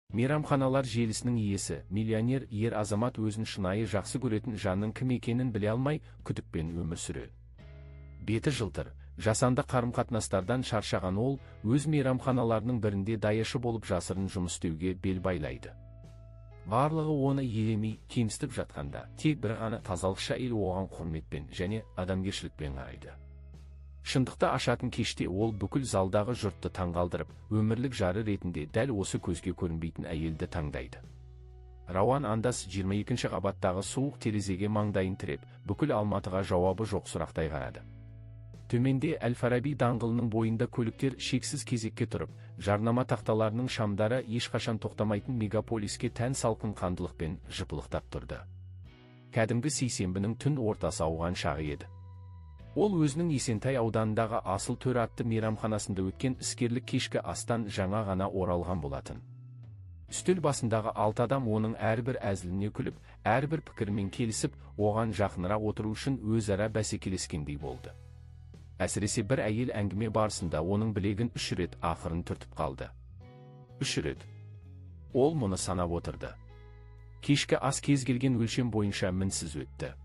Мейрамханалар желісінің иесі, миллионер ер азамат өзін шынайы жақсы көретін жанның кім екенін біле алмай, күдікпен өмір сүреді. Беті жылтыр, жасанды қарым-қатынастардан шаршаған ол, өз мейрамханаларының бірінде даяшы болып жасырын жұмыс істеуге бел байлайды. Барлығы оны елемей, кемсітіп жатқанда, тек бір ғана тазалықшы әйел оған құрметпен және адамгершілікпен қарайды. Шындықты ашатын кеште ол бүкіл залдағы жұртты таңғалдырып, өмірлік жары ретінде дәл осы көзге көрінбейтін әйелді таңдайды. Рауан Андас 22-ші қабаттағы суық терезеге маңдайын тіреп, бүкіл Алматыға жауабы жоқ сұрақтай қарады. Төменде Әл-Фараби даңғылының бойында көліктер шексіз кезекке тұрып, жарнама тақталарының шамдары ешқашан тоқтамайтын мегаполиске тән салқын қандылықпен жыпылықтап тұрды. Кәдімгі сейсенбінің түн ортасы ауған шағы еді. Ол өзінің Есентай ауданындағы Асыл төр атты мейрамханасында өткен іскерлік кешкі астан жаңа ғана оралған болатын. Үстел басындағы 6 адам оның әрбір әзіліне күліп, әрбір пікірмен келісіп, оған жақынырақ отыру үшін өзара бәсекелескендей болды. Әсіресе бір әйел әңгіме барысында оның білегін 3 рет ақырын түртіп қалды. 3 рет. Ол мұны санап отырды. Кешкі ас кез келген өлшем бойынша мінсіз өтті.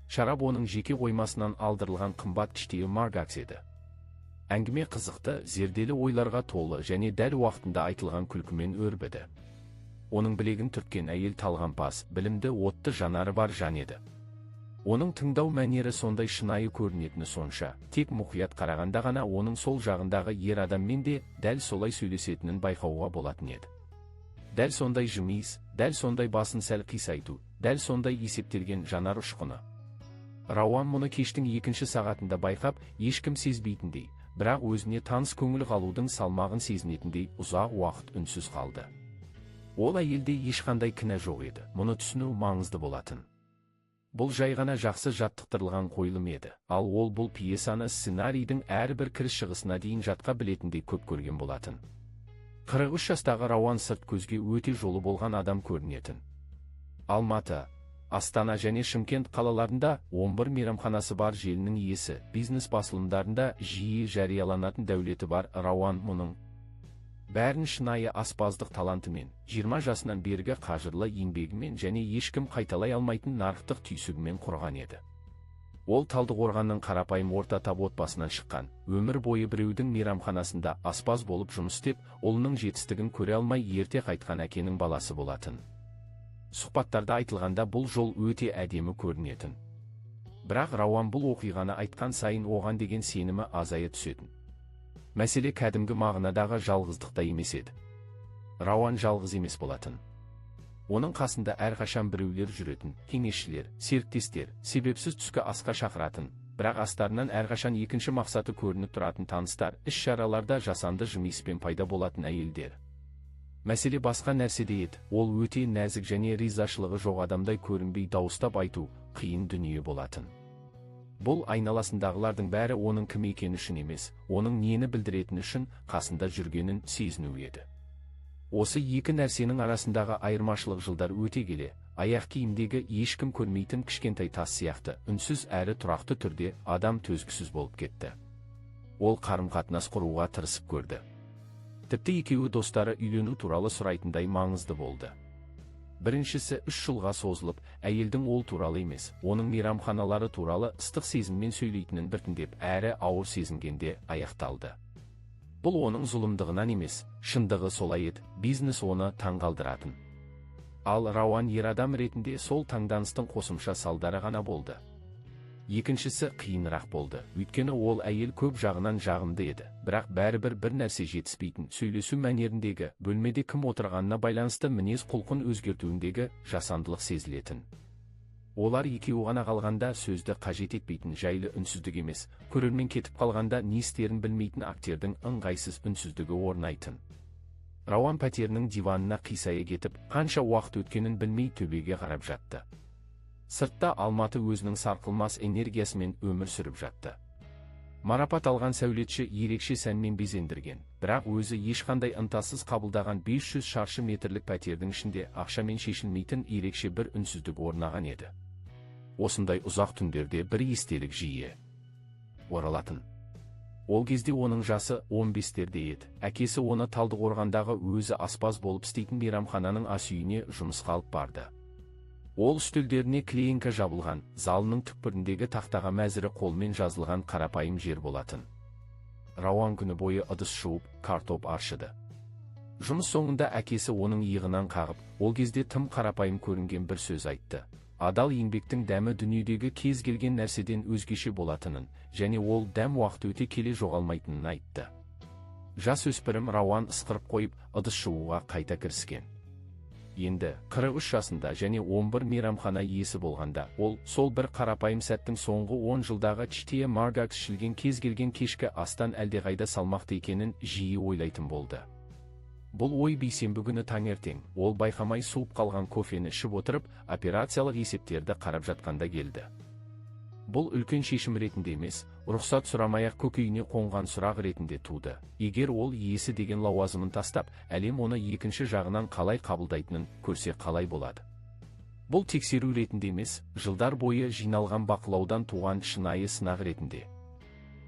Шарап оның жеке қоймасынан алдырылған қымбат кіштеу маргакс еді. Әңгіме қызықты, зерделі ойларға толы және дәл уақытында айтылған күлкімен өрбіді. Оның білегін түрткен әйел талғампаз, білімді, отты жанары бар жан еді. Оның тыңдау мәнері сондай шынайы көрінетіні сонша, тек мұқият қарағанда ғана оның сол жағындағы ер адаммен де дәл солай сөйлесетінін байқауға болатын еді. Дәл сондай жымиыс, дәл сондай басын сәл қисайту, дәл сондай есептелген жанар ұшқыны. Рауан мұны кештің 2-ші сағатында байқап, ешкім сезбейтіндей, бірақ өзіне таныс көңіл қалудың салмағын сезінетіндей ұзақ уақыт үнсіз қалды. Ол әйелде ешқандай кінә жоқ еді, мұны түсіну маңызды болатын. Бұл жай ғана жақсы жаттықтырылған қойылым еді, ал ол бұл пьесаны сценарийдің әрбір кіріс шығысына дейін жатқа білетіндей көп көрген болатын. 43 жастағы Рауан сырт көзге өте жолы болған адам көрінетін. Алматы, Астана және Шымкент қалаларында 11 мейрамханасы бар желінің иесі, бизнес басылымдарында жиі жарияланатын дәулеті бар Рауан мұның бәрін шынайы аспаздық талантымен, 20 жасынан бергі қажырлы еңбегімен және ешкім қайталай алмайтын нарықтық түйсігімен құрған еді. Ол Талдықорғанның қарапайым орта тап отбасынан шыққан, өмір бойы біреудің мейрамханасында аспаз болып жұмыс істеп, ұлының жетістігін көре алмай ерте қайтқан әкенің баласы болатын. Сұхбаттарда айтылғанда бұл жол өте әдемі көрінетін. Бірақ Рауан бұл оқиғаны айтқан сайын оған деген сенімі азая түсетін. Мәселе кәдімгі мағынадағы жалғыздықта емес еді. Рауан жалғыз емес болатын. Оның қасында әрқашан біреулер жүретін, кеңесшілер, серіктестер, себепсіз түскі асқа шақыратын, бірақ астарынан әрқашан екінші мақсаты көрініп тұратын таныстар, іс-шараларда жасанды жымиыспен пайда болатын әйелдер. Мәселе басқа нәрседе еді, ол өте нәзік және ризашылығы жоқ адамдай көрінбей дауыстап айту қиын дүние болатын. Бұл айналасындағылардың бәрі оның кім екені үшін емес, оның нені білдіретіні үшін қасында жүргенін сезіну еді. Осы екі нәрсенің арасындағы айырмашылық жылдар өте келе, аяқ киімдегі ешкім көрмейтін кішкентай тас сияқты, үнсіз әрі тұрақты түрде адам төзгісіз болып кетті. Ол қарым-қатынас құруға тырысып көрді. Тіпті екеуі достары үйлену туралы сұрайтындай маңызды болды. Біріншісі 3 жылға созылып, әйелдің ол туралы емес, оның мейрамханалары туралы ыстық сезіммен сөйлейтінін біртіндеп әрі ауыр сезінгенде аяқталды. Бұл оның зұлымдығынан емес, шындығы солай еді, бизнес оны таңғалдыратын. Ал Рауан ер адам ретінде сол таңданыстың қосымша салдары ғана болды. Екіншісі қиынырақ болды, өйткені ол әйел көп жағынан жағымды еді, бірақ бәрібір бір нәрсе жетіспейтін, сөйлесу мәнеріндегі, бөлмеде кім отырғанына байланысты мінез құлқын өзгертуіндегі жасандылық сезілетін. Олар екеуі ғана қалғанда сөзді қажет етпейтін жайлы үнсіздік емес, көрермен кетіп қалғанда не істерін білмейтін актердің ыңғайсыз үнсіздігі орнайтын. Рауан пәтерінің диванына қисая кетіп, қанша уақыт өткенін білмей төбеге қарап жатты. Сыртта Алматы өзінің сарқылмас энергиясымен өмір сүріп жатты. Марапат алған сәулетші ерекше сәнмен безендірген, бірақ өзі ешқандай ынтасыз қабылдаған 500 шаршы метрлік пәтердің ішінде ақшамен шешілмейтін ерекше бір үнсіздік орнаған еді. Осындай ұзақ түндерде бір естелік жиі оралатын. Ол кезде оның жасы 15-терде еді. Әкесі оны Талдықорғандағы өзі аспаз болып істейтін мейрамхананың ас үйіне жұмысқа алып барды. Ол үстелдеріне клеенка жабылған, залының түкпіріндегі тақтаға мәзірі қолмен жазылған қарапайым жер болатын. Рауан күні бойы ыдыс жуып, картоп аршыды. Жұмыс соңында әкесі оның иығынан қағып, ол кезде тым қарапайым көрінген бір сөз айтты. Адал еңбектің дәмі дүниедегі кез келген нәрседен өзгеше болатынын, және ол дәм уақыт өте келе жоғалмайтынын айтты. Жас өспірім Рауан ысқырып қойып, ыдыс жууға қайта кіріскен. Енді 43 жасында және 11 мейрамхана иесі болғанда, ол сол бір қарапайым сәттің соңғы 10 жылдағы Чтия Маргакс ішілген кез келген кешкі астан әлдеқайда салмақты екенін жиі ойлайтын болды. Бұл ой бейсенбі күні таңертең, ол байқамай суып қалған кофені ішіп отырып, операциялық есептерді қарап жатқанда келді. Бұл үлкен шешім ретінде емес, рұқсат сұрамай-ақ көкейіне қонған сұрақ ретінде туды. Егер ол иесі деген лауазымын тастап, әлем оны екінші жағынан қалай қабылдайтынын көрсе қалай болады. Бұл тексеру ретінде емес, жылдар бойы жиналған бақылаудан туған шынайы сынақ ретінде.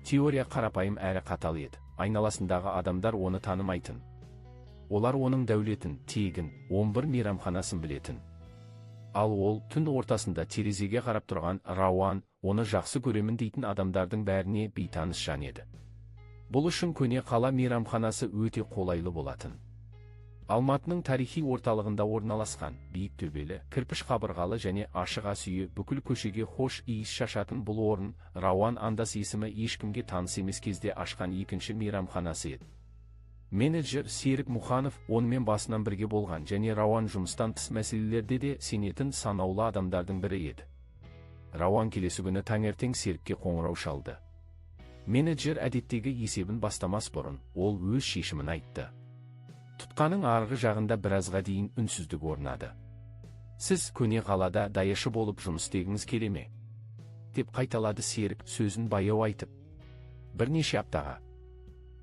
Теория қарапайым әрі қатал еді. Айналасындағы адамдар оны танымайтын. Олар оның дәулетін, тегін, 11 мейрамханасын білетін. Ал ол түн ортасында терезеге қарап тұрған Рауан, оны жақсы көремін дейтін адамдардың бәріне бейтаныс жан еді. Бұл үшін көне қала мейрамханасы өте қолайлы болатын. Алматының тарихи орталығында орналасқан, биік төбелі, кірпіш қабырғалы және ашық ас үйі бүкіл көшеге хош иіс шашатын бұл орын, Рауан андас есімі ешкімге таныс емес кезде ашқан екінші мейрамханасы еді. Менеджер Серік Мұханов онымен басынан бірге болған және Рауан жұмыстан тыс мәселелерде де сенетін санаулы адамдардың бірі еді. Рауан келесі күні таңертең Серікке қоңырау шалды. Менеджер әдеттегі есебін бастамас бұрын, ол өз шешімін айтты. Тұтқаның арғы жағында біразға дейін үнсіздік орнады. Сіз көне қалада даяшы болып жұмыс істегіңіз келе ме? Деп қайталады Серік сөзін баяу айтып. Бірнеше аптаға.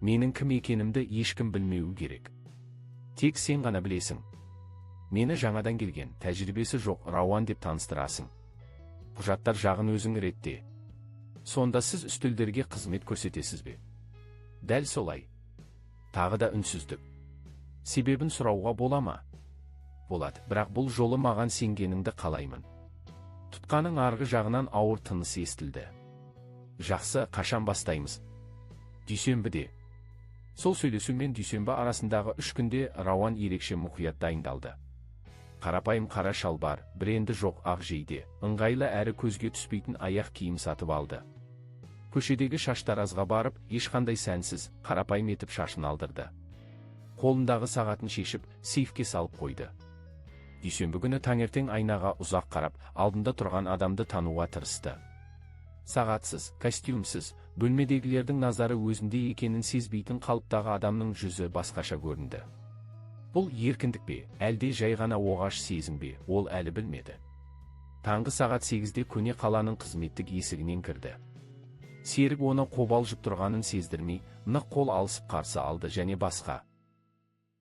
Менің кім екенімді ешкім білмеуі керек. Тек сен ғана білесің. Мені жаңадан келген, тәжірибесі жоқ Рауан деп таныстырасың. Құжаттар жағын өзің ретте. Сонда сіз үстелдерге қызмет көрсетесіз бе? Дәл солай. Тағы да үнсіздік. Себебін сұрауға бола ма? Болады, бірақ бұл жолы маған сенгеніңді қалаймын. Тұтқаның арғы жағынан ауыр тыныс естілді. Жақсы, қашан бастаймыз? Дүйсенбіде. Сол сөйлесу мен дүйсенбі арасындағы 3 күнде Рауан ерекше мұқият дайындалды. Қарапайым қара шалбар, бренді жоқ ақ жейде, ыңғайлы әрі көзге түспейтін аяқ киім сатып алды. Көшедегі шаштаразға барып, ешқандай сәнсіз, қарапайым етіп шашын алдырды. Қолындағы сағатын шешіп, сейфке салып қойды. Дүйсенбі күні таңертең айнаға ұзақ қарап, алдында тұрған адамды тануға тырысты. Сағатсыз, костюмсіз, бөлмедегілердің назары өзінде екенін сезбейтін қалыптағы адамның жүзі басқаша көрінді. Бұл еркіндік пе, әлде жай ғана оғаш сезім бе, ол әлі білмеді. Таңғы сағат 8-де көне қаланың қызметтік есігінен кірді. Серік оны қобалжып тұрғанын сездірмей, нық қол алысып қарсы алды және басқа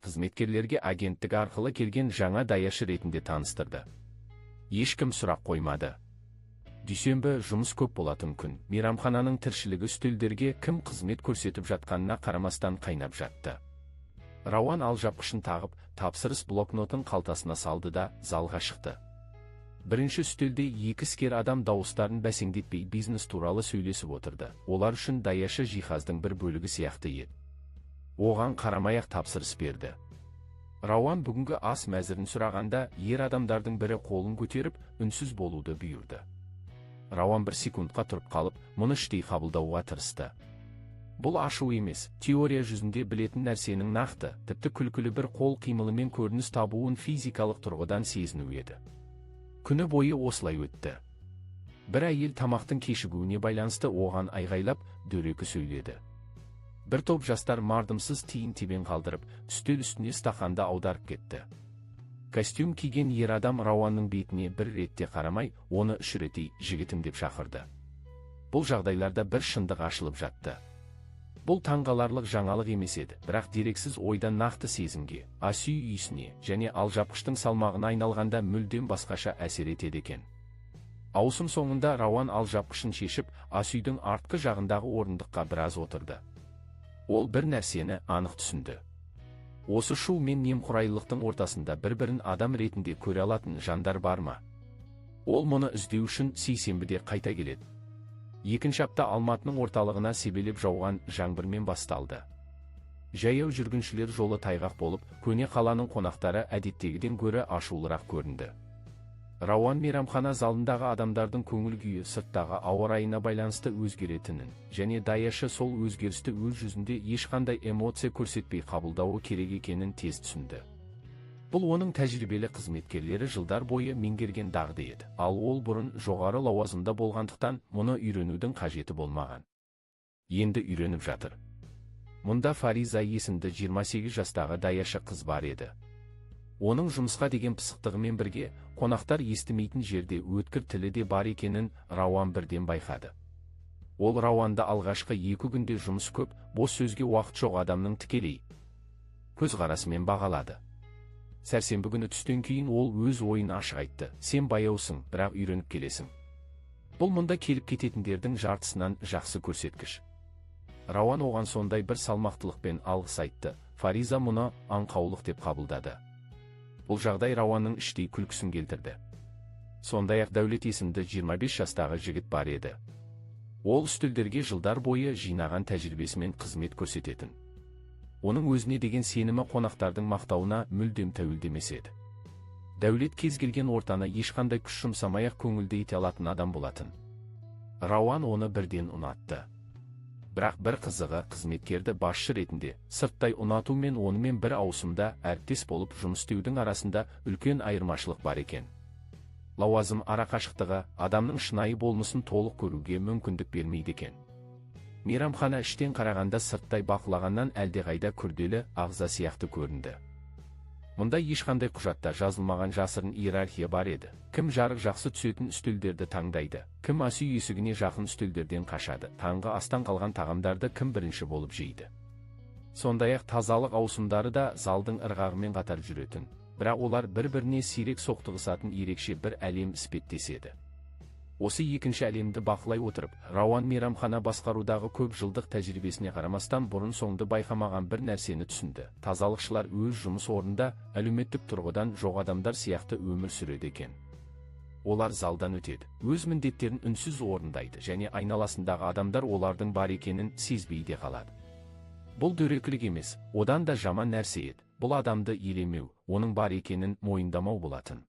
қызметкерлерге агенттік арқылы келген жаңа даяшы ретінде таныстырды. Ешкім сұрақ қоймады. Дүйсенбі жұмыс көп болатын күн, мейрамхананың тіршілігі үстелдерге кім қызмет көрсетіп жатқанына қарамастан қайнап жатты. Рауан алжапқышын тағып, тапсырыс блокнотын қалтасына салды да залға шықты. Бірінші үстелде 2 іскер адам дауыстарын бәсеңдетпей бизнес туралы сөйлесіп отырды. Олар үшін даяшы жиһаздың бір бөлігі сияқты еді. Оған қарамай-ақ тапсырыс берді. Рауан бүгінгі ас мәзірін сұрағанда, ер адамдардың бірі қолын көтеріп, үнсіз болуды бұйырды. Рауан бір секундқа тұрып қалып, мұны іштей қабылдауға тырысты. Бұл ашу емес, теория жүзінде білетін нәрсенің нақты, тіпті күлкілі бір қол қимылымен көрініс табуын физикалық тұрғыдан сезіну еді. Күні бойы осылай өтті. Бір әйел тамақтың кешігуіне байланысты оған айғайлап, дөрекі сөйледі. Бір топ жастар мардымсыз тиын-тебен қалдырып, үстел үстіне стақанды аударып кетті. Костюм киген ер адам Рауанның бетіне бір ретте қарамай, оны үшіретей жігітім деп шақырды. Бұл жағдайларда бір шындық ашылып жатты. Бұл таңғаларлық жаңалық емес еді, бірақ дерексіз ойдан нақты сезімге, ас үй иісіне және алжапқыштың салмағына айналғанда мүлдем басқаша әсер етеді екен. Ауысым соңында Рауан алжапқышын шешіп, асүйдің артқы жағындағы орындыққа біраз отырды. Ол бір нәрсені анық түсінді. Осы шу мен немқұрайлылықтың ортасында бір-бірін адам ретінде көре алатын жандар бар ма? Ол мұны іздеу үшін сейсенбіде қайта келеді. Екінші апта Алматының орталығына себелеп жауған жаңбырмен басталды. Жаяу жүргіншілер жолы тайғақ болып, көне қаланың қонақтары әдеттегіден гөрі ашулырақ көрінді. Рауан мейрамхана залындағы адамдардың көңіл күйі сырттағы ауа райына байланысты өзгеретінін, және даяшы сол өзгерісті өз жүзінде ешқандай эмоция көрсетпей қабылдауы керек екенін тез түсінді. Бұл оның тәжірибелі қызметкерлері жылдар бойы меңгерген дағды еді, ал ол бұрын жоғары лауазымда болғандықтан мұны үйренудің қажеті болмаған. Енді үйреніп жатыр. Мұнда Фариза есімді 28 жастағы даяшы қыз бар еді. Оның жұмысқа деген пысықтығымен бірге, қонақтар естімейтін жерде өткір тілі де бар екенін Рауан бірден байқады. Ол Рауанды алғашқы 2 күнде жұмыс көп, бос сөзге уақыт жоқ адамның тікелей көзқарасымен бағалады. Сәрсенбі күні түстен кейін ол өз ойын ашық айтты: сен баяусың, бірақ үйреніп келесің. Бұл мұнда келіп кететіндердің жартысынан жақсы көрсеткіш. Рауан оған сондай бір салмақтылықпен алғыс айтты. Фариза мұны аңқаулық деп қабылдады. Бұл жағдай Рауанның іштей күлкісін келтірді. Сондай-ақ Дәулет есімді 25 жастағы жігіт бар еді. Ол үстелдерге жылдар бойы жинаған тәжірибесімен қызмет көрсететін. Оның өзіне деген сенімі қонақтардың мақтауына мүлдем тәуелдемес еді. Дәулет кез келген ортаны ешқандай күш жұмсамай-ақ көңілді ете алатын адам болатын. Рауан оны бірден ұнатты. Бірақ бір қызығы, қызметкерді басшы ретінде сырттай ұнату мен онымен бір ауысымда әріптес болып жұмыс істеудің арасында үлкен айырмашылық бар екен. Лауазым арақашықтығы адамның шынайы болмысын толық көруге мүмкіндік бермейді екен. Мейрамхана іштен қарағанда сырттай бақылағаннан әлдеқайда күрделі ағза сияқты көрінді. Мұнда ешқандай құжатта жазылмаған жасырын иерархия бар еді. Кім жарық жақсы түсетін үстелдерді таңдайды, кім асүй есігіне жақын үстелдерден қашады, таңғы астан қалған тағамдарды кім бірінші болып жейді. Сондай-ақ тазалық ауысымдары да залдың ырғағымен қатар жүретін, бірақ олар бір-біріне сирек соқтығысатын ерекше бір әлем іспеттеседі. Осы екінші әлемді бақылай отырып, Рауан мейрамхана басқарудағы көп жылдық тәжірибесіне қарамастан бұрын-соңды байқамаған бір нәрсені түсінді. Тазалықшылар өз жұмыс орнында әлеуметтік тұрғыдан жоқ адамдар сияқты өмір сүреді екен. Олар залдан өтеді, өз міндеттерін үнсіз орындайды, және айналасындағы адамдар олардың бар екенін сезбей де қалады. Бұл дөрекілік емес, одан да жаман нәрсе еді. Бұл адамды елемеу, оның бар екенін мойындамау болатын.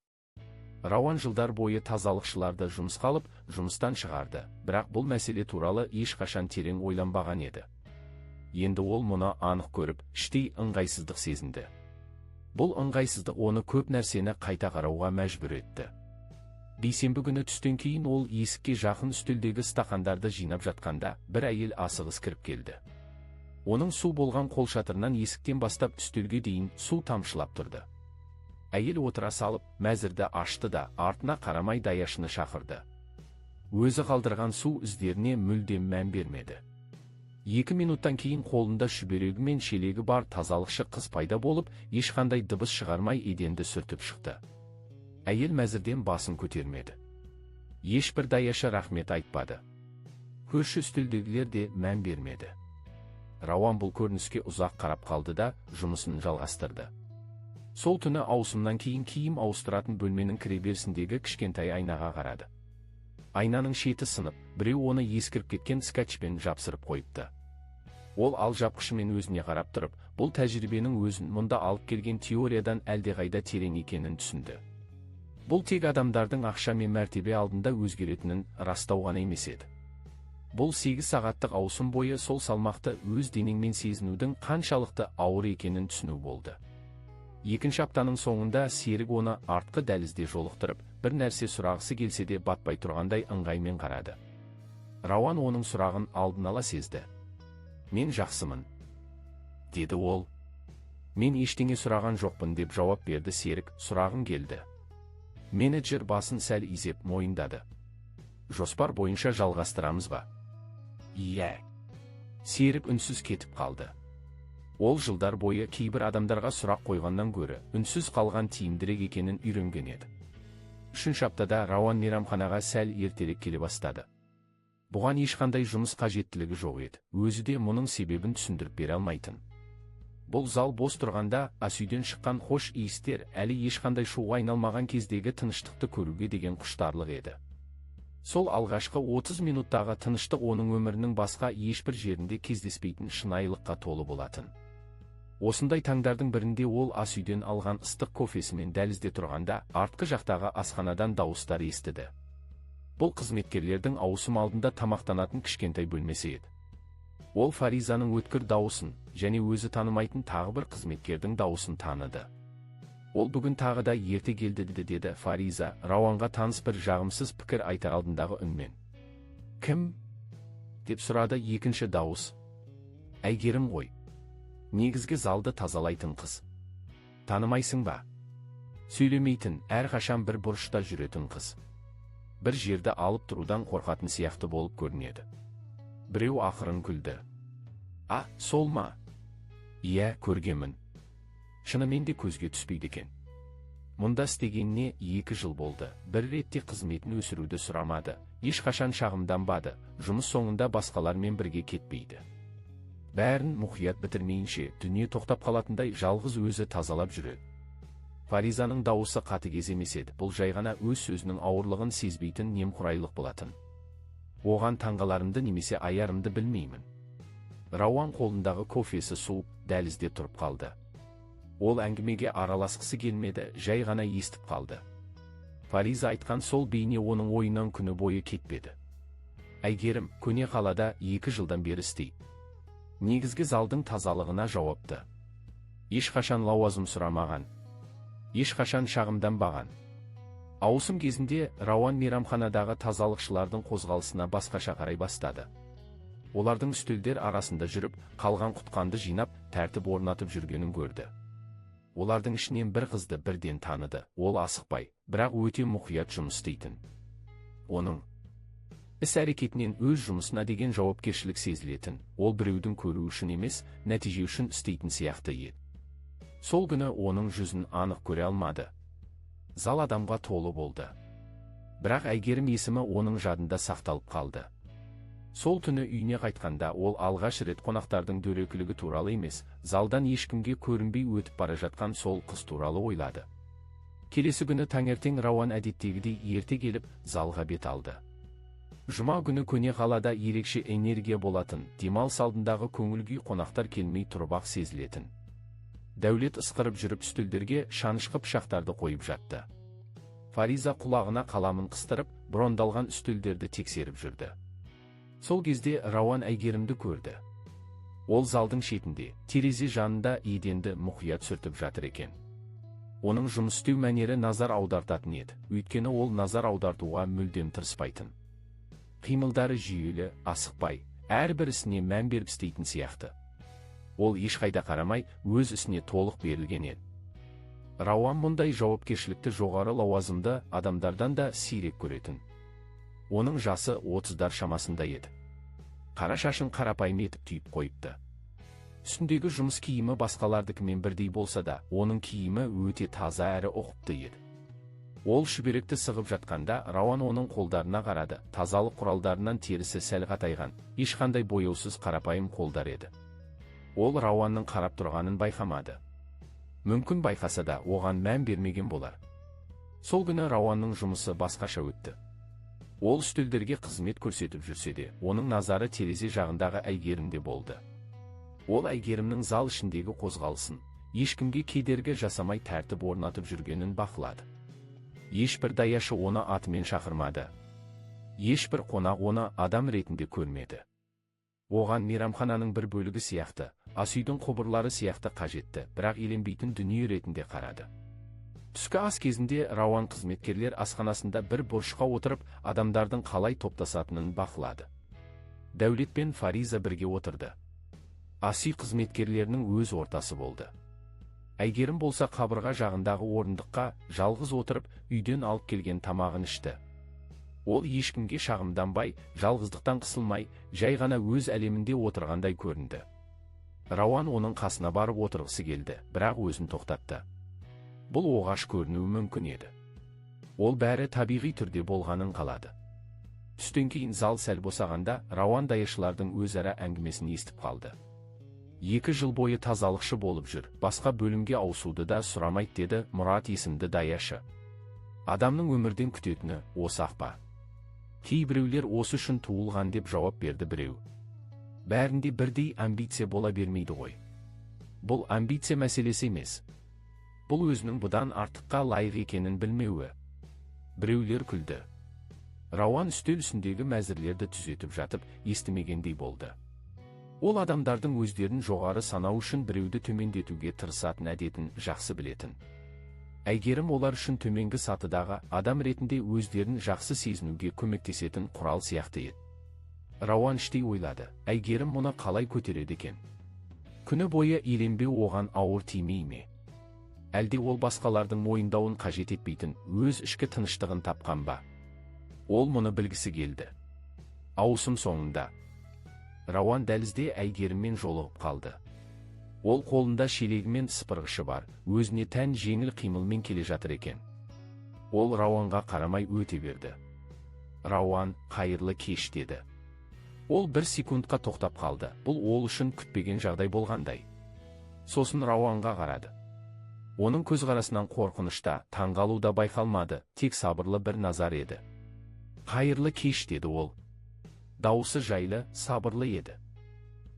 Рауан жылдар бойы тазалықшыларды жұмысқа алып, жұмыстан шығарды, бірақ бұл мәселе туралы ешқашан терең ойланбаған еді. Енді ол мұны анық көріп, іштей ыңғайсыздық сезінді. Бұл ыңғайсыздық оны көп нәрсені қайта қарауға мәжбүр етті. Бейсенбі күні түстен кейін ол есікке жақын үстелдегі стақандарды жинап жатқанда, бір әйел асығыс кіріп келді. Оның су болған қолшатырынан есіктен бастап үстелге дейін су тамшылап тұрды. Әйел отыра салып, мәзірді ашты да, артына қарамай даяшыны шақырды. Өзі қалдырған су іздеріне мүлдем мән бермеді. 2 минуттан кейін қолында шүберегі мен шелегі бар тазалықшы қыз пайда болып, ешқандай дыбыс шығармай еденді сүртіп шықты. Әйел мәзірден басын көтермеді. Ешбір даяшы рахмет айтпады. Көрші үстелдегілер де мән бермеді. Рауан бұл көрініске ұзақ қарап қалды да, жұмысын жалғастырды. Сол түні ауысымнан кейін киім ауыстыратын бөлменің кіреберісіндегі кішкентай айнаға қарады. Айнаның шеті сынып, біреу оны ескіріп кеткен скотчпен жапсырып қойыпты. Ол алжапқышымен өзіне қарап тұрып, бұл тәжірибенің өзін мұнда алып келген теориядан әлдеқайда терең екенін түсінді. Бұл тек адамдардың ақша мен мәртебе алдында өзгеретінін растау ғана емес еді. Бұл 8 сағаттық ауысым бойы сол салмақты өз денеңмен сезінудің қаншалықты ауыр екенін түсіну болды. Екінші аптаның соңында серік оны артқы дәлізде жолықтырып, бір нәрсе сұрағысы келсе де батпай тұрғандай ыңғаймен қарады. Рауан оның сұрағын алдын ала сезді. «Мен жақсымын», деді ол. «Мен ештеңе сұраған жоқпын», деп жауап берді серік. «Сұрағым келді». Менеджер басын сәл изеп мойындады. «Жоспар бойынша жалғастырамыз ба?» «Иә». Серік үнсіз кетіп қалды. Ол жылдар бойы кейбір адамдарға сұрақ қойғаннан гөрі үнсіз қалған тиімдірек екенін үйренген еді. 3 аптада Рауан мейрамханаға сәл ертерек келе бастады. Бұған ешқандай жұмыс қажеттілігі жоқ еді, өзі де мұның себебін түсіндіріп бере алмайтын. Бұл зал бос тұрғанда асүйден шыққан хош иістер әлі ешқандай шоуға айналмаған кездегі тыныштықты көруге деген құштарлық еді. Сол алғашқы 30 минуттағы тыныштық оның өмірінің басқа ешбір жерінде кездеспейтін шынайылыққа толы болатын. Осындай таңдардың бірінде ол асүйден алған ыстық кофесімен дәлізде тұрғанда, артқы жақтағы асханадан дауыстар естіді. Бұл қызметкерлердің ауысым алдында тамақтанатын кішкентай бөлмесі еді. Ол Фаризаның өткір дауысын және өзі танымайтын тағы бір қызметкердің дауысын таныды. Ол бүгін тағы да ерте келді деді Фариза, Рауанға таныс бір жағымсыз пікір айтар алдындағы үнмен. Кім? Деп сұрады екінші дауыс. Әйгерім ғой. Негізгі залды тазалайтын қыз. Танымайсың ба? Сөйлемейтін, әрқашан бір бұрышта жүретін қыз. Бір жерді алып тұрудан қорқатын сияқты болып көрінеді. Біреу ақырын күлді. А, сол ма? Иә, көргемін. Шынымен де көзге түспейді екен. Мұнда істегеніне 2 жыл болды. Бір ретте қызметін өсіруді сұрамады, ешқашан шағымданбады, жұмыс соңында басқалармен бірге кетпейді. Бәрін мұқият бітірмейінше, дүние тоқтап қалатындай жалғыз өзі тазалап жүреді. Фаризаның дауысы қатыгез емес еді, бұл жай ғана өз сөзінің ауырлығын сезбейтін немқұрайлық болатын. Оған таңғаларымды немесе аярымды білмеймін. Рауан қолындағы кофесі суып, дәлізде тұрып қалды. Ол әңгімеге араласқысы келмеді, жай ғана естіп қалды. Фариза айтқан сол бейне оның ойынан күні бойы кетпеді. Әйгерім, көне қалада 2 жылдан бері істейді. Негізгі залдың тазалығына жауапты. Ешқашан лауазым сұрамаған. Ешқашан шағымданбаған. Ауысым кезінде Рауан мейрамханадағы тазалықшылардың қозғалысына басқаша қарай бастады. Олардың үстелдер арасында жүріп, қалған құтқанды жинап, тәртіп орнатып жүргенін көрді. Олардың ішінен бір қызды бірден таныды. Ол асықпай, бірақ өте мұқият жұмыс істейтін. Оның іс-әрекетінен өз жұмысына деген жауапкершілік сезілетін. Ол біреудің көру үшін емес, нәтиже үшін істейтін сияқты еді. Сол күні оның жүзін анық көре алмады. Зал адамға толы болды. Бірақ Әйгерім есімі оның жадында сақталып қалды. Сол түні үйіне қайтқанда ол алғаш рет қонақтардың дөрекілігі туралы емес, залдан ешкімге көрінбей өтіп бара жатқан сол қыз туралы ойлады. Келесі күні таңертең Рауан әдеттегідей ерте келіп, залға бет алды. Жұма күні көне қалада ерекше энергия болатын, демалыс алдындағы көңіл-күй қонақтар келмей тұрып-ақ сезілетін. Дәулет ысқырып жүріп үстелдерге шанышқы пышақтарды қойып жатты. Фариза құлағына қаламын қыстырып, брондалған үстелдерді тексеріп жүрді. Сол кезде Рауан Әйгерімді көрді. Ол залдың шетінде, терезе жанында еденді мұқият сүртіп жатыр екен. Оның жұмыс істеу мәнері назар аудартатын еді, өйткені ол назар аудартуға мүлдем тырыспайтын. Қимылдары жүйелі, асықпай, әрбір ісіне мән беріп істейтін сияқты. Ол ешқайда қарамай, өз ісіне толық берілген еді. Рауан мұндай жауапкершілікті жоғары лауазымды адамдардан да сирек көретін. Оның жасы 30-дар шамасында еді. Қара шашын қарапайым етіп түйіп қойыпты. Үстіндегі жұмыс киімі басқалардыкімен бірдей болса да, оның киімі өте таза әрі ұқыпты еді. Ол шүберекті сығып жатқанда, Рауан оның қолдарына қарады. Тазалық құралдарынан терісі сәл қатайған, ешқандай бояусыз қарапайым қолдар еді. Ол Рауанның қарап тұрғанын байқамады. Мүмкін байқаса да, оған мән бермеген болар. Сол күні Рауанның жұмысы басқаша өтті. Ол үстелдерге қызмет көрсетіп жүрсе де, оның назары терезе жағындағы Әйгерімде болды. Ол Әйгерімнің зал ішіндегі қозғалысын, ешкімге кедергі жасамай тәртіп орнатып жүргенін бақылады. Ешбір даяшы оны атымен шақырмады. Ешбір қонақ оны адам ретінде көрмеді. Оған мейрамхананың бір бөлігі сияқты, асүйдің құбырлары сияқты қажетті, бірақ еленбейтін дүние ретінде қарады. Түскі ас кезінде Рауан қызметкерлер асханасында бір бұрышқа отырып, адамдардың қалай топтасатынын бақылады. Дәулет пен Фариза бірге отырды. Асүй қызметкерлерінің өз ортасы болды. Әйгерім болса қабырға жағындағы орындыққа жалғыз отырып, үйден алып келген тамағын ішті. Ол ешкімге шағымданбай, жалғыздықтан қысылмай, жай ғана өз әлемінде отырғандай көрінді. Рауан оның қасына барып отырғысы келді, бірақ өзін тоқтатты. Бұл оғаш көрінуі мүмкін еді. Ол бәрі табиғи түрде болғанын қалады. Түстен кейін зал сәл босағанда Рауан даяшылардың өзара әңгімесін естіп қалды. 2 жыл бойы тазалықшы болып жүр, басқа бөлімге ауысуды да сұрамайды, деді Мұрат есімді даяшы. Адамның өмірден күтетіні осы-ақ па? Кейбіреулер осы үшін туылған деп жауап берді біреу. Бәрінде бірдей амбиция бола бермейді ғой. Бұл амбиция мәселесі емес. Бұл өзінің бұдан артыққа лайық екенін білмеуі. Біреулер күлді. Рауан үстел үстіндегі мәзірлерді түзетіп жатып, естімегендей болды. Ол адамдардың өздерін жоғары санау үшін біреуді төмендетуге тырысатын әдетін жақсы білетін. Әйгерім олар үшін төменгі сатыдағы адам ретінде өздерін жақсы сезінуге көмектесетін құрал сияқты еді. Рауан іштей ойлады, Әйгерім мұны қалай көтереді екен? Күні бойы еленбеу оған ауыр тимей ме? Әлде ол басқалардың мойындауын қажет етпейтін өз ішкі тыныштығын тапқан ба? Ол мұны білгісі келді. Ауысым соңында Рауан дәлізде Әйгеріммен жолығып қалды. Ол қолында шелегімен сыпырғышы бар, өзіне тән жеңіл қимылмен келе жатыр екен. Ол Рауанға қарамай өте берді. Рауан, қайырлы кеш, деді. Ол 1 секундқа тоқтап қалды. Бұл ол үшін күтпеген жағдай болғандай. Сосын Рауанға қарады. Оның көзқарасынан қорқынышта, таңғалу да байқалмады, тек сабырлы бір назар еді. Қайырлы кеш, деді ол. Дауысы жайлы, сабырлы еді.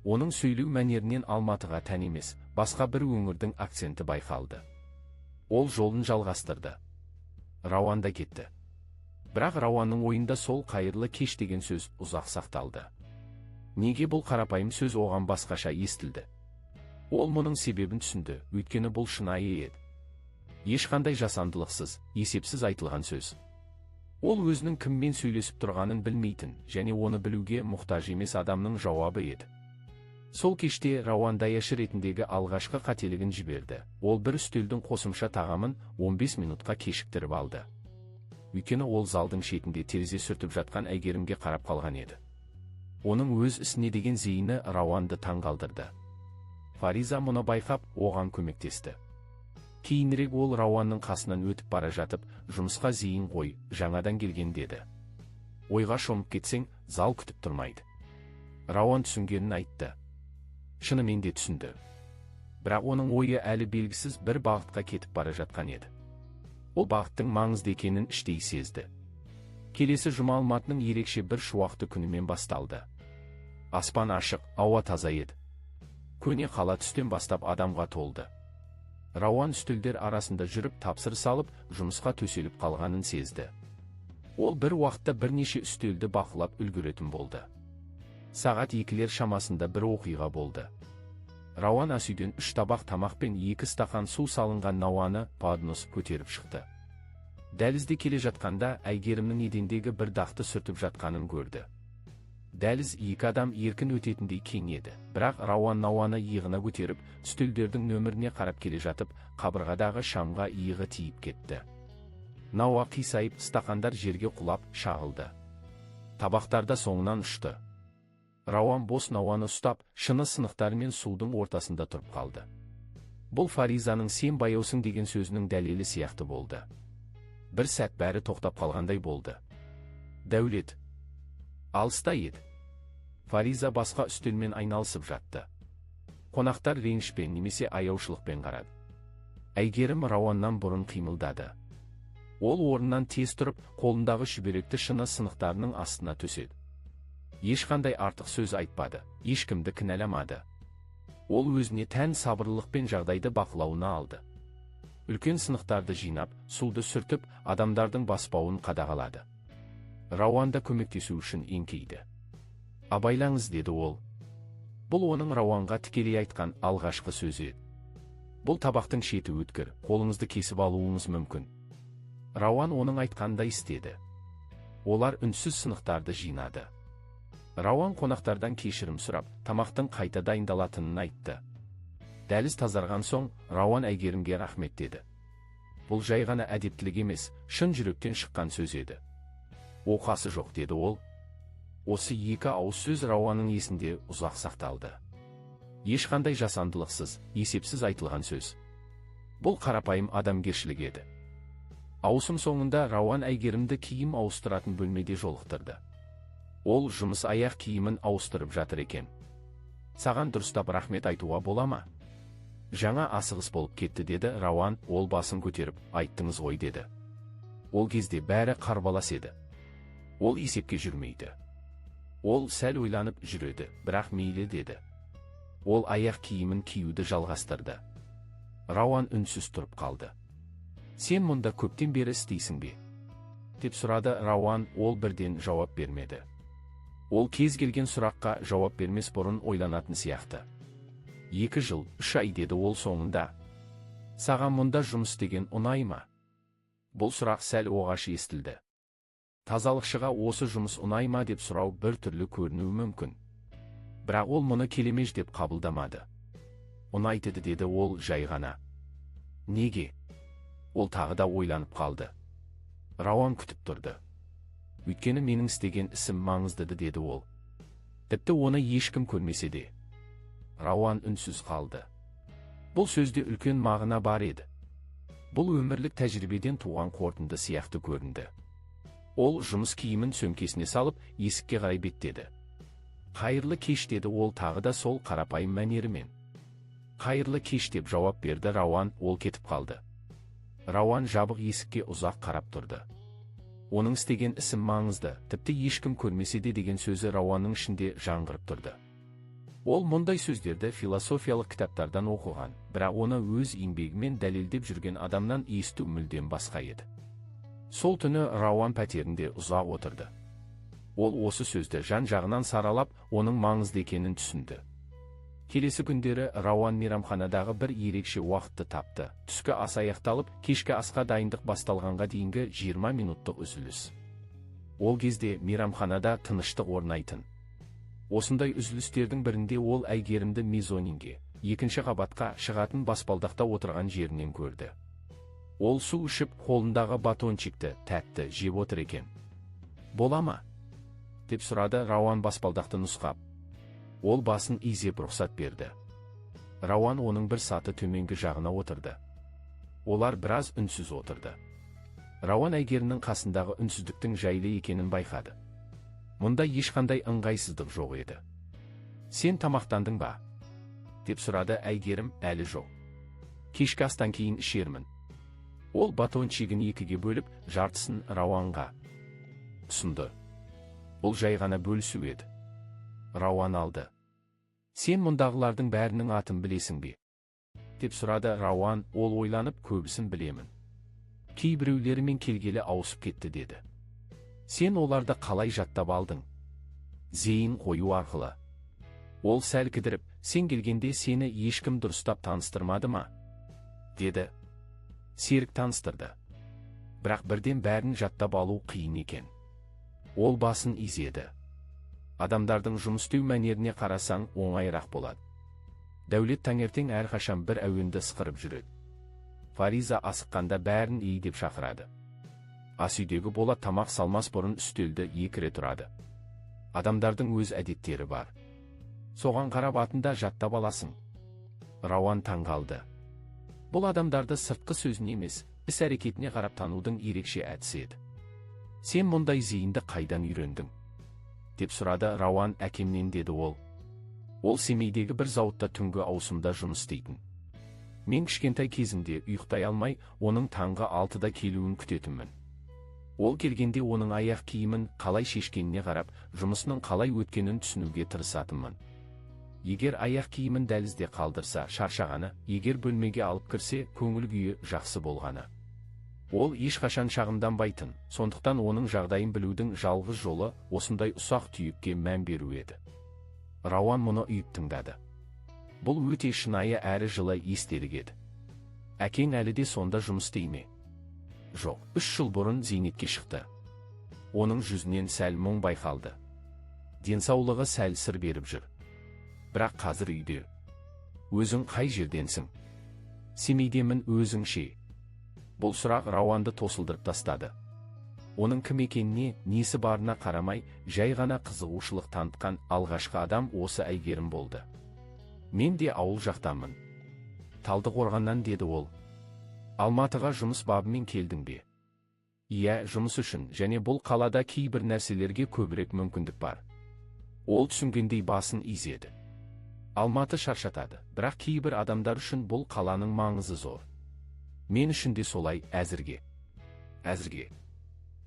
Оның сөйлеу мәнерінен Алматыға тән емес, басқа бір өңірдің акценті байқалды. Ол жолын жалғастырды. Рауан да кетті. Бірақ Рауанның ойында сол қайырлы кеш деген сөз ұзақ сақталды. Неге бұл қарапайым сөз оған басқаша естілді? Ол мұның себебін түсінді, өйткені бұл шынайы еді. Ешқандай жасандылықсыз, есепсіз айтылған сөз. Ол өзінің кіммен сөйлесіп тұрғанын білмейтін, және оны білуге мұқтаж емес адамның жауабы еді. Сол кеште Рауан даяшы ретіндегі алғашқы қателігін жіберді. Ол бір үстелдің қосымша тағамын 15 минутқа кешіктіріп алды. Өйткені ол залдың шетінде терезе сүртіп жатқан Әйгерімге қарап қалған еді. Оның өз ісіне деген зейіні Рауанды таңғалдырды. Фариза мұны байқап, оған көмектесті. Кейінірек ол Рауанның қасынан өтіп бара жатып, жұмысқа зейін қой, жаңадан келген, деді. Ойға шомып кетсең, зал күтіп тұрмайды. Рауан түсінгенін айтты. Шынымен де түсінді. Бірақ оның ойы әлі белгісіз бір бағытқа кетіп бара жатқан еді. Ол бағыттың маңызды екенін іштей сезді. Келесі жұма Алматының ерекше бір шуақты күнімен басталды. Аспан ашық, ауа таза еді. Көне қала түстен бастап адамға толды. Рауан үстелдер арасында жүріп тапсырыс алып, жұмысқа төселіп қалғанын сезді. Ол бір уақытта бірнеше үстелді бақылап үлгеретін болды. Сағат 2-лер шамасында бір оқиға болды. Рауан асүйден 3 табақ тамақ пен 2 стақан су салынған науаны поднос көтеріп шықты. Дәлізде келе жатқанда Әйгерімнің едендегі бір дақты сүртіп жатқанын көрді. Дәліз 2 адам еркін өтетіндей кең еді, бірақ Рауан науаны иығына көтеріп, үстелдердің нөміріне қарап келе жатып, қабырғадағы шамға иығы тиіп кетті. Науа қисайып, стақандар жерге құлап, шағылды. Табақтарда соңынан ұшты. Рауан бос науаны ұстап, шыны сынықтарымен судың ортасында тұрып қалды. Бұл Фаризаның сен баяусың деген сөзінің дәлелі сияқты болды. Бір сәт бәрі тоқтап қалғандай болды. Дәулет алыста еді. Фариза басқа үстелмен айналысып жатты. Қонақтар ренішпен немесе аяушылықпен қарады. Әйгерім Рауаннан бұрын қимылдады. Ол орнынан тез тұрып, қолындағы шүберекті шыны сынықтарының астына төседі. Ешқандай артық сөз айтпады, ешкімді кінәламады. Ол өзіне тән сабырлылықпен жағдайды бақылауына алды. Үлкен сынықтарды жинап, суды сүртіп, адамдардың баспауын қадағалады. Рауанда көмектесу үшін еңкейді. Абайлаңыз, деді ол. Бұл оның Рауанға тікелей айтқан алғашқы сөзі. Бұл табақтың шеті өткір, қолыңызды кесіп алуыңыз мүмкін. Рауан оның айтқандай істеді. Олар үнсіз сынықтарды жинады. Рауан қонақтардан кешірім сұрап, тамақтың қайта дайындалатынын айтты. Дәліз тазарған соң, Рауан Әйгерімге рахмет деді. Бұл жай ғана әдептілік емес, шын жүректен шыққан сөз еді. Оқасы жоқ, деді ол. Осы 2 ауыз сөз Рауанның есінде ұзақ сақталды. Ешқандай жасандылықсыз, есепсіз айтылған сөз. Бұл қарапайым адамгершілік еді. Ауысым соңында Рауан Әйгерімді киім ауыстыратын бөлмеде жолықтырды. Ол жұмыс аяқ киімін ауыстырып жатыр екен. Саған дұрыстап рахмет айтуға бола ма? Жаңа асығыс болып кетті деді Рауан, ол басын көтеріп, айттыңыз ғой деді. Ол кезде бәрі қарбалас еді. Ол есепке жүрмейді. Ол сәл ойланып жүреді, бірақ мейлі деді. Ол аяқ киімін киюді жалғастырды. Рауан үнсіз тұрып қалды. Сен мұнда көптен бері істейсің бе? Деп сұрады Рауан, ол бірден жауап бермеді. Ол кез келген сұраққа жауап бермес бұрын ойланатын сияқты. 2 жыл, 3 ай деді ол соңында. Саған мұнда жұмыс деген ұнай ма? Бұл сұрақ сәл оғаш естілді. Тазалықшыға осы жұмыс ұнай ма деп сұрау бір түрлі көрінуі мүмкін. Бірақ ол мұны келемеж деп қабылдамады. Ұнайды деді ол жай ғана. Неге? Ол тағы да ойланып қалды. Рауан күтіп тұрды. Өйткені менің істеген ісім маңызды деді ол. Тіпті оны ешкім көрмесе де. Рауан үнсіз қалды. Бұл сөзде үлкен мағына бар еді. Бұл өмірлік тәжірибеден туған қорытынды сияқты көрінді. Ол жұмыс киімін сөмкесіне салып, есікке қарай беттеді. Қайырлы кеш деді ол тағы да сол қарапайым мәнерімен. Қайырлы кеш деп жауап берді Рауан, ол кетіп қалды. Рауан жабық есікке ұзақ қарап тұрды. Оның істеген ісім маңызды, тіпті ешкім көрмесе де деген сөзі Рауанның ішінде жаңғырып тұрды. Ол мұндай сөздерді философиялық кітаптардан оқыған, бірақ оны өз еңбегімен дәлелдеп жүрген адамнан есту мүлдем басқа еді. Сол түні Рауан пәтерінде ұзақ отырды. Ол осы сөзді жан-жағынан саралап, оның маңызды екенін түсінді. Келесі күндері Рауан мейрамханадағы бір ерекше уақытты тапты. Түскі ас аяқталып, кешкі асқа дайындық басталғанға дейінгі 20 минуттық үзіліс. Ол кезде мейрамханада тыныштық орнайтын. Осындай үзілістердің бірінде ол Әйгерімді мезонинге, екінші қабатқа шығатын баспалдақта отырған жерінен көрді. Ол су ішіп, қолындағы батончикті тәтті жеп отыр екен. Бола ма? Деп сұрады Рауан баспалдақты нұсқап. Ол басын изеп рұқсат берді. Рауан оның бір саты төменгі жағына отырды. Олар біраз үнсіз отырды. Рауан Әйгерімнің қасындағы үнсіздіктің жайлы екенін байқады. Мұнда ешқандай ыңғайсыздық жоқ еді. Сен тамақтандың ба? Деп сұрады Әйгерім, әлі жоқ. Кешкі астан кейін ішермін. Ол батончигін 2-ге бөліп, жартысын Рауанға ұсынды. Бұл жай ғана бөлісу еді. Рауан алды. Сен мұндағылардың бәрінің атын білесің бе? Деп сұрады Рауан, ол ойланып, көбісін білемін. Кейбіреулерімен келгелі ауысып кетті деді. Сен оларды қалай жаттап алдың? Зейін қою арқылы. Ол сәл кідіріп, сен келгенде сені ешкім дұрыстап таныстырмады ма? Деді. Серік таныстырды. Бірақ бірден бәрін жаттап алу қиын екен. Ол басын изеді. Адамдардың жұмыс істеу мәнеріне қарасаң оңайырақ болады. Дәулет таңертең әрқашан бір әуенді сықырып жүреді. Фариза асыққанда бәрін ей деп шақырады. Ас үйдегі Болат тамақ салмас бұрын үстелді 2 рет тұрады. Адамдардың өз әдеттері бар. Соған қарап атында жаттап аласың. Рауан таңғалды. Бұл адамдарды сыртқы сөзіне емес, іс-әрекетіне қарап танудың ерекше әдісі еді. Сен мұндай зейінді қайдан үйрендің? Деп сұрады Рауан, әкемнен деді ол. Ол Семейдегі бір зауытта түнгі ауысымда жұмыс істейтін. Мен кішкентай кезімде ұйықтай алмай, оның таңғы 6-да келуін күтетінмін. Ол келгенде оның аяқ киімін қалай шешкеніне қарап, жұмысының қалай өткенін түсінуге тырысатынмын. Егер аяқ киімін дәлізде қалдырса, шаршағаны, егер бөлмеге алып кірсе, көңіл күйі жақсы болғаны. Ол ешқашан шағымданбайтын, сондықтан оның жағдайын білудің жалғыз жолы осындай ұсақ түйекке мән беру еді. Рауан мұны үйіп тыңдады. Бұл өте шынайы әрі жылы естелік еді. Әкең әлі де сонда жұмыс істей ме? Жоқ, 3 жыл бұрын зейнетке шықты. Оның жүзінен сәл мұң байқалды. Денсаулығы сәл сыр беріп жүр. Бірақ қазір үйде. Өзің қай жерденсің? Семейдемін, өзің ше? Бұл сұрақ Рауанды тосылдырып тастады. Оның кім екеніне, несі барына қарамай, жай ғана қызығушылық танытқан алғашқы адам осы Әйгерім болды. Мен де ауыл жақтамын. Талдықорғаннан деді ол. Алматыға жұмыс бабымен келдің бе? Иә, жұмыс үшін, және бұл қалада кейбір нәрселерге көбірек мүмкіндік бар. Ол түсінгендей басын изеді. Алматы шаршатады, бірақ кейбір адамдар үшін бұл қаланың маңызы зор. Мен үшін де солай, әзірге.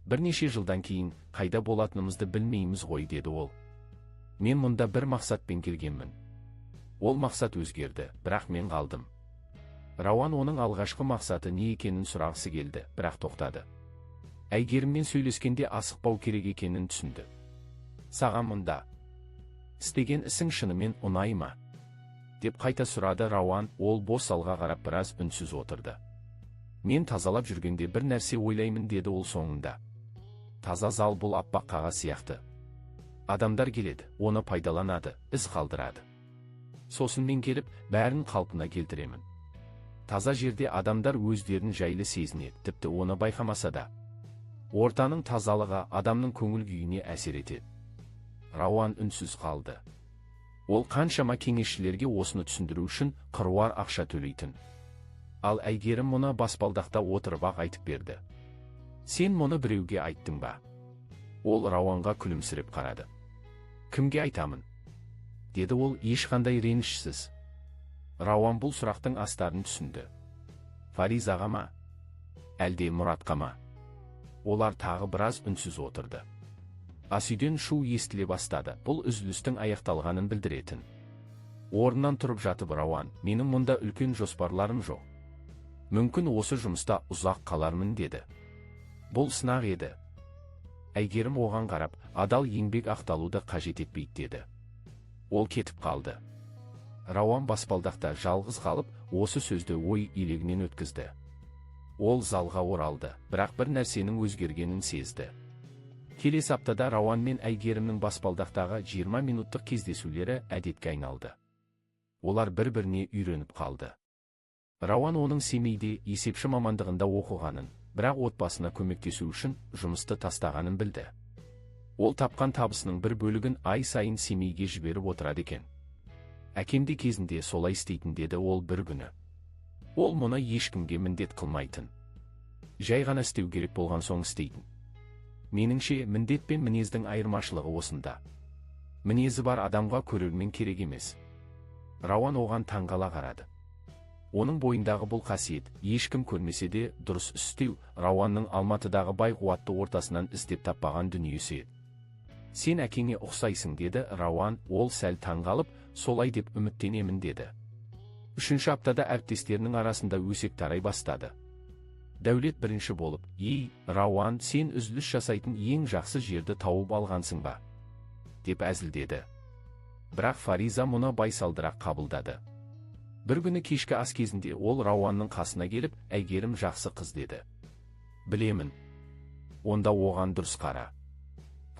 Бірнеше жылдан кейін қайда болатынымызды білмейміз ғой, деді ол. Мен мұнда бір мақсатпен келгенмін. Ол мақсат өзгерді, бірақ мен қалдым. Рауан оның алғашқы мақсаты не екенін сұрағысы келді, бірақ тоқтады. Әйгеріммен сөйлескенде асықпау керек екенін түсінді. Саған мұнда істеген ісің шынымен ұнай ма? Деп қайта сұрады Рауан. Ол бос залға қарап біраз үнсіз отырды. Мен тазалап жүргенде бір нәрсе ойлаймын, деді ол соңында. Таза зал бұл аппақ қағаз сияқты. Адамдар келеді, оны пайдаланады, із қалдырады. Сосын мен келіп, бәрін қалпына келтіремін. Таза жерде адамдар өздерін жайлы сезінеді, тіпті оны байқамаса да. Ортаның тазалығы адамның көңіл күйіне әсер етеді. Рауан үнсіз қалды. Ол қаншама кеңесшілерге осыны түсіндіру үшін қыруар ақша төлейтін. Ал Әйгерім мұны баспалдақта отырып-ақ айтып берді. Сен мұны біреуге айттың ба? Ол Рауанға күлімсіреп қарады. Кімге айтамын? Деді ол ешқандай ренішсіз. Рауан бұл сұрақтың астарын түсінді. Фаризаға ма? Әлде Мұратқа ма? Олар тағы біраз үнсіз отырды. Асүйден шу естіле бастады. Бұл үзілістің аяқталғанын білдіретін. Орнынан тұрып жатып Рауан, менің мұнда үлкен жоспарларым жоқ. Мүмкін осы жұмыста ұзақ қалармын, деді. Бұл сынақ еді. Әйгерім оған қарап, адал еңбек ақталуды қажет етпейді, деді. Ол кетіп қалды. Рауан баспалдақта жалғыз қалып, осы сөзді ой илегінен өткізді. Ол залға оралды, бірақ бір нәрсенің өзгергенін сезді. Келесі аптада Рауан мен Әйгерімнің баспалдақтағы 20 минуттық кездесулері әдетке айналды. Олар бір-біріне үйреніп қалды. Рауан оның Семейде есепші мамандығында оқығанын, бірақ отбасына көмектесу үшін жұмысты тастағанын білді. Ол тапқан табысының бір бөлігін ай сайын Семейге жіберіп отырады екен. Әкемде кезінде солай істейтін, деді ол бір күні. Ол мұны ешкімге міндет қылмайтын. Жай ғана істеу керек болған соң істейтін. Меніңше, міндет пен мінездің айырмашылығы осында. Мінезі бар адамға көрермен керек емес. Рауан оған таңғала қарады. Оның бойындағы бұл қасиет, ешкім көрмесе де дұрыс істеу, Рауанның Алматыдағы бай қуатты ортасынан іздеп таппаған дүниесі еді. Сен әкеңе ұқсайсың, деді Рауан. Ол сәл таңғалып, солай деп үміттенемін, деді. Үшінші аптада әріптестерінің арасында өсек тарай бастады. Дәулет бірінші болып, ей, Рауан, сен үзіліс жасайтын ең жақсы жерді тауып алғансың ба? Деп әзілдеді. Бірақ Фариза мұны байсалдырақ қабылдады. Бір күні кешкі ас кезінде ол Рауанның қасына келіп, Әйгерім жақсы қыз, деді. Білемін. Онда оған дұрыс қара.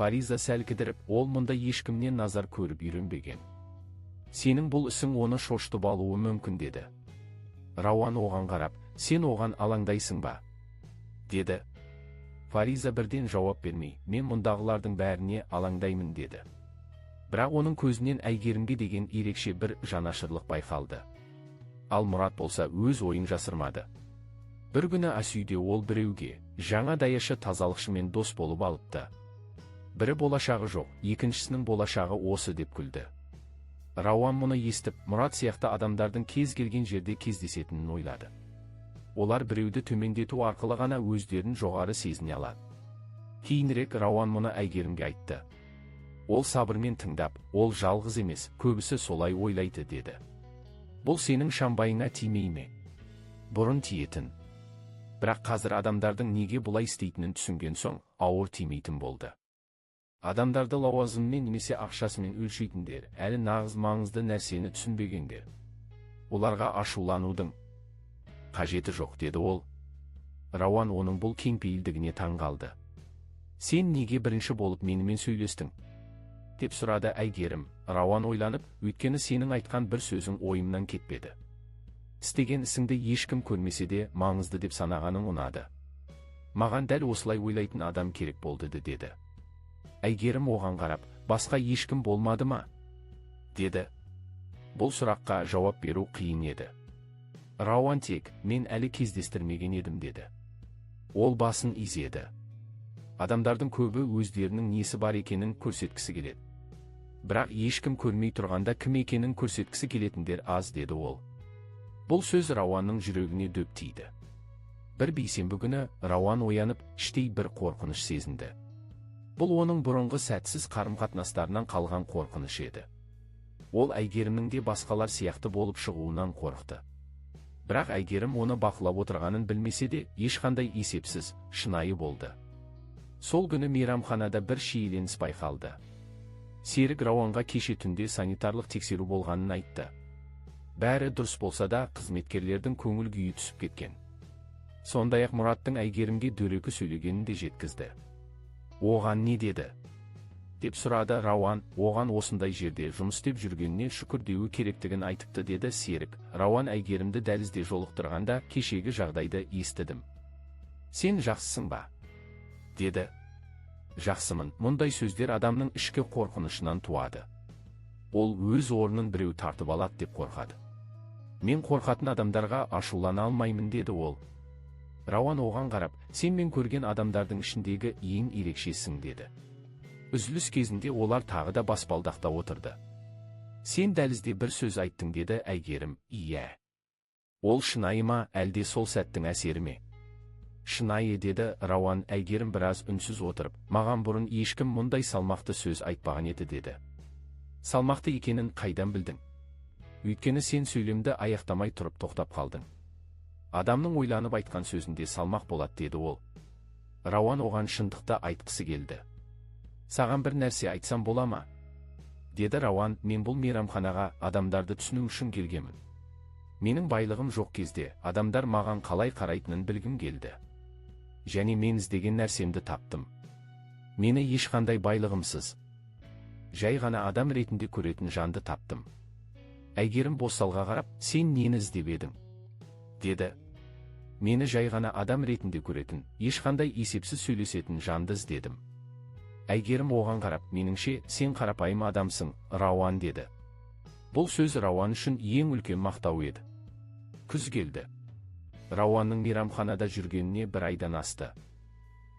Фариза сәл кідіріп, ол мұнда ешкімнен назар көріп үйренбеген. Сенің бұл ісің оны шошытып алуы мүмкін, деді. Рауан оған қарап, сен оған алаңдайсың ба? Деді. Фариза бірден жауап бермей, мен мұндағылардың бәріне алаңдаймын, деді. Бірақ оның көзінен Әйгерімге деген ерекше бір жанашырлық байқалды. Ал Мұрат болса өз ойын жасырмады. Бір күні асүйде ол біреуге, жаңа даяшы тазалықшымен дос болып алыпты. Бірі болашағы жоқ, екіншісінің болашағы осы, деп күлді. Рауан мұны естіп, Мұрат сияқты адамдардың кез келген жерде кездесетінін ойлады. Олар біреуді төмендету арқылы ғана өздерін жоғары сезіне алады. Кейінірек Рауан мұны Әйгерімге айтты. Ол сабырмен тыңдап, ол жалғыз емес, көбісі солай ойлайды, деді. Бұл сенің шамбайыңа тимей ме? Бұрын тиетін. Бірақ қазір адамдардың неге бұлай істейтінін түсінген соң, ауыр тимейтін болды. Адамдарды лауазыммен немесе ақшасымен өлшейтіндер, әлі нағыз маңызды нәрсені түсінбегендер. Оларға ашуланудың қажеті жоқ, деді ол. Рауан оның бұл кеңпейілдігіне таңғалды. Сен неге бірінші болып менімен сөйлестің? Деп сұрады Әйгерім. Рауан ойланып, өйткені сенің айтқан бір сөзің ойымнан кетпеді. Істеген ісіңді ешкім көрмесе де маңызды деп санағаның ұнады. Маған дәл осылай ойлайтын адам керек болды, деді. Әйгерім оған қарап, басқа ешкім болмады ма? Деді. Бұл сұраққа жауап беру қиын еді. Рауан тек, мен әлі кездестірмеген едім, деді. Ол басын изеді. Адамдардың көбі өздерінің несі бар екенін көрсеткісі келеді. Бірақ ешкім көрмей тұрғанда кім екенін көрсеткісі келетіндер аз, деді ол. Бұл сөз Рауанның жүрегіне дөп тиді. Бір бейсенбі күні Рауан оянып, іштей бір қорқыныш сезінді. Бұл оның бұрынғы сәтсіз қарым-қатынастарынан қалған қорқыныш еді. Ол Әйгерімнің де басқалар сияқты болып шығуынан қорықты. Бірақ Әйгерім оны бақылап отырғанын білмесе де, ешқандай есепсіз, шынайы болды. Сол күні мейрамханада бір шиеленіс байқалды. Серік Рауанға кеше түнде санитарлық тексеру болғанын айтты. Бәрі дұрыс болса да, қызметкерлердің көңіл күйі түсіп кеткен. Сондай-ақ Мұраттың Әйгерімге дөрекі сөйлегенін де жеткізді. Оған не деді? Деп сұрады Рауан. Оған осындай жерде жұмыс істеп жүргеніне шүкір деуі керектігін айтыпты, деді Серік. Рауан Әйгерімді дәлізде жолықтырғанда кешегі жағдайды естідім. Сен жақсысың ба? Деді. Жақсымын. Мұндай сөздер адамның ішкі қорқынышынан туады. Ол өз орнын біреу тартып алады деп қорқады. Мен қорқатын адамдарға ашулана алмаймын, деді ол. Рауан оған қарап, сен мен көрген адамдардың ішіндегі ең ерекшесің, деді. Үзіліс кезінде олар тағы да баспалдақта отырды. Сен дәлізде бір сөз айттың, деді Әйгерім. Иә. Ол шынайы ма, әлде сол сәттің әсері ме? Шынайы, деді Рауан. Әйгерім біраз үнсіз отырып, маған бұрын ешкім мұндай салмақты сөз айтпаған еді, деді. Салмақты екенін қайдан білдің? Өйткені сен сөйлемді аяқтамай тұрып тоқтап қалдың. Адамның ойланып айтқан сөзінде салмақ болады, деді ол. Рауан оған шындықты айтқысы келді. Саған бір нәрсе айтсам бола ма? Деді Рауан. Мен бұл мейрамханаға адамдарды түсіну үшін келгенмін. Менің байлығым жоқ кезде адамдар маған қалай қарайтынын білгім келді. Және мен іздеген нәрсемді таптым. Мені ешқандай байлығымсыз, жай ғана адам ретінде көретін жанды таптым. Әйгерім босалға қарап, сен нені іздеп едің? Деді. Мені жай ғана адам ретінде көретін, ешқандай есепсіз сөйлесетін жанды іздедім. Әйгерім оған қарап, меніңше, сен қарапайым адамсың, Рауан, деді. Бұл сөз Рауан үшін ең үлкен мақтау еді. Күз келді. Рауанның мейрамханада жүргеніне бір айдан асты.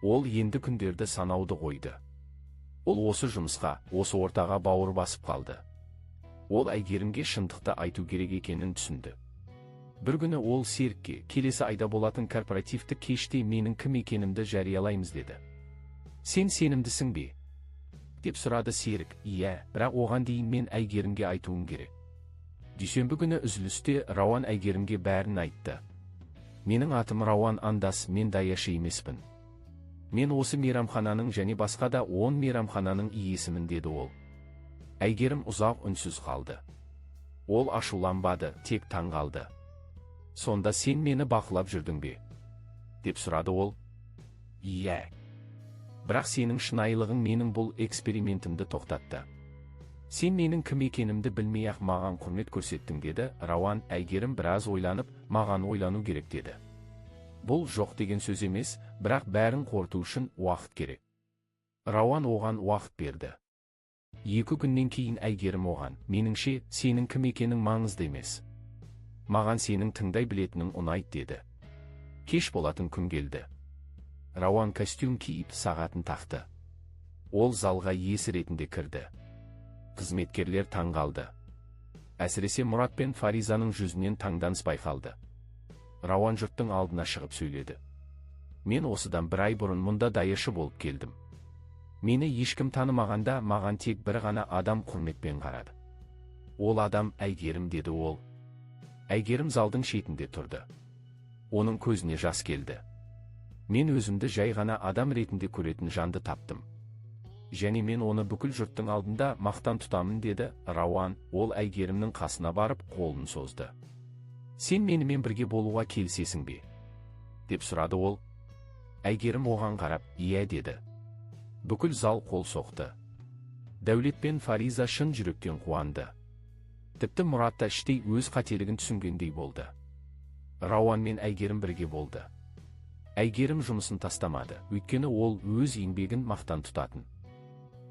Ол енді күндерді санауды қойды. Ол осы жұмысқа, осы ортаға бауыр басып қалды. Ол Әйгерімге шындықты айту керек екенін түсінді. Бір күні ол Серікке, келесі айда болатын корпоративті кеште менің кім екенімді жариялаймыз, деді. Сен сенімдісің бе? Деп сұрады Серік. Иә, бірақ оған дейін мен Әйгерімге айтуым керек. Дүйсенбі күні үзілісте Рауан Әйгерімге бәрін айтты. Менің атым Рауан Андас, мен даяшы емеспін. Мен осы мейрамхананың және басқа да 10 мейрамхананың иесімін, деді ол. Әйгерім ұзақ үнсіз қалды. Ол ашуланбады, тек таң қалды. Сонда сен мені бақылап жүрдің бе? Деп сұрады ол. Иә. Бірақ сенің шынайылығың менің бұл экспериментімді тоқтатты. Сен менің кім екенімді білмей-ақ маған құрмет көрсеттің, деді Рауан. Әйгерім біраз ойланып, маған ойлану керек, деді. Бұл жоқ деген сөз емес, бірақ бәрін қорыту үшін уақыт керек. Рауан оған уақыт берді. 2 күннен кейін Әйгерім оған, меніңше, сенің кім екенің маңызды емес. Маған сенің тыңдай білетінің ұнайды, деді. Кеш болатын күн келді. Рауан костюм киіп сағатын тақты. Ол залға иесі ретінде кірді. Қызметкерлер таң қалды. Әсіресе Мұрат пен Фаризаның жүзінен таңданыс байқалды. Рауан жұрттың алдына шығып сөйледі. Мен осыдан бір ай бұрын мұнда даяшы болып келдім. Мені ешкім танымағанда маған тек бір ғана адам құрметпен қарады. Ол адам Әйгерім, деді ол. Әйгерім залдың шетінде тұрды. Оның көзіне жас келді. Мен өзімді жай ғана адам ретінде көретін жанды таптым. Және мен оны бүкіл жұрттың алдында мақтан тұтамын, деді Рауан. Ол Әйгерімнің қасына барып қолын созды. Сен менімен бірге болуға келісесің бе? Деп сұрады ол. Әйгерім оған қарап, иә, деді. Бүкіл зал қол соқты. Дәулет пен Фариза шын жүректен қуанды. Тіпті Мұрат та іштей өз қателігін түсінгендей болды. Рауан мен Әйгерім бірге болды. Әйгерім жұмысын тастамады, өйткені ол өз еңбегін мақтан тұтатын.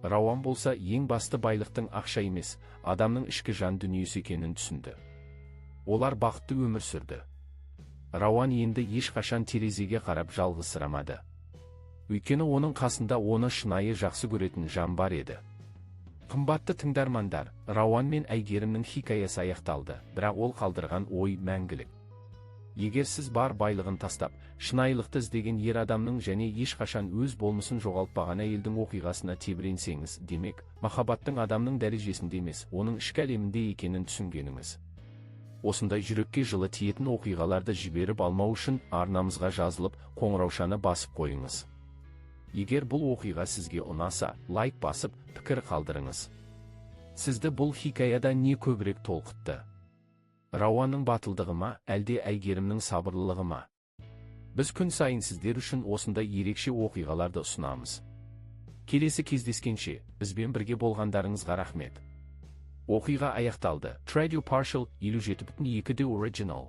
Рауан болса ең басты байлықтың ақша емес, адамның ішкі жан дүниесі екенін түсінді. Олар бақытты өмір сүрді. Рауан енді ешқашан терезеге қарап жалғызсырамады. Өйткені оның қасында оны шынайы жақсы көретін жан бар еді. Қымбатты тыңдармандар, Рауан мен Әйгерімнің хикаясы аяқталды, бірақ ол қалдырған ой мәңгілік. Егер сіз бар байлығын тастап, шынайылықты іздеген ер адамның және ешқашан өз болмысын жоғалтпаған әйелдің оқиғасына тебіренсеңіз, демек, махаббаттың адамның дәрежесінде емес, оның ішкі әлемінде екенін түсінгеніңіз. Осындай жүрекке жылы тиетін оқиғаларды жіберіп алмау үшін арнамызға жазылып, қоңыраушаны басып қойыңыз. Егер бұл оқиға сізге ұнаса, лайк басып, пікір қалдырыңыз. Сізді бұл хикаяда не көбірек толқытты? Рауанның батылдығы ма, әлде Әйгерімнің сабырлылығы ма? Біз күн сайын сіздер үшін осындай ерекше оқиғаларды ұсынамыз. Келесі кездескенше, бізбен бірге болғандарыңызға рахмет. Оқиға аяқталды. Trade Partial 57.2 Original